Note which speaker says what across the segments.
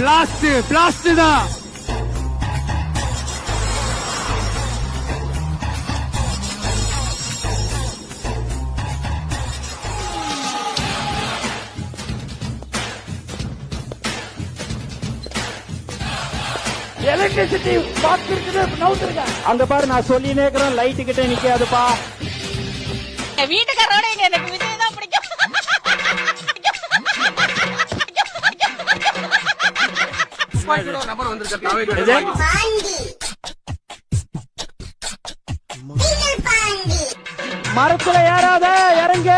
Speaker 1: Blast தான்.
Speaker 2: Electricity box இருக்குது, நவுத்துருங்க. அங்க பாரு, நான் சொல்லி நேக்கிறேன், லைட்டு கிட்ட நிக்காதுப்பா.
Speaker 3: வீட்டுக்காரோட எனக்கு விஜய் தான் பிடிக்கும்.
Speaker 2: மரத்துல ஏறாத, இறங்க.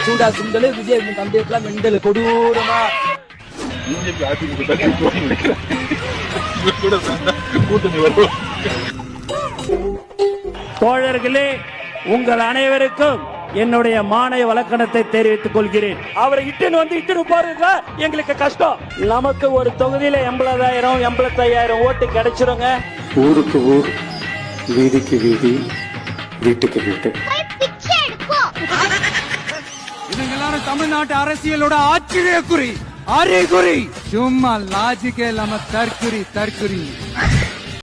Speaker 2: சூடா சுண்டலு விஜய் தம்பியெல்லாம் மெண்டல் கொடூரமா. தோழர்களே, உங்கள் அனைவருக்கும் என்னுடைய மாநில வழக்கணத்தை தெரிவித்துக் கொள்கிறேன். அவரை இட்டுன்னு பாருங்க, எங்களுக்கு கஷ்டம். நமக்கு ஒரு தொகுதியில 80,000 85,000 ஓட்டு கிடைச்சிருங்க.
Speaker 4: ஊருக்கு ஊர், வீதிக்கு வீதி, வீட்டுக்கு வீட்டு.
Speaker 1: இவங்க எல்லாரும் தமிழ்நாட்டு அரசியலோட ஆச்சரிய குறி, அறிகுறி. சும்மா லாஜிக்கே இல்லாம தற்குறி.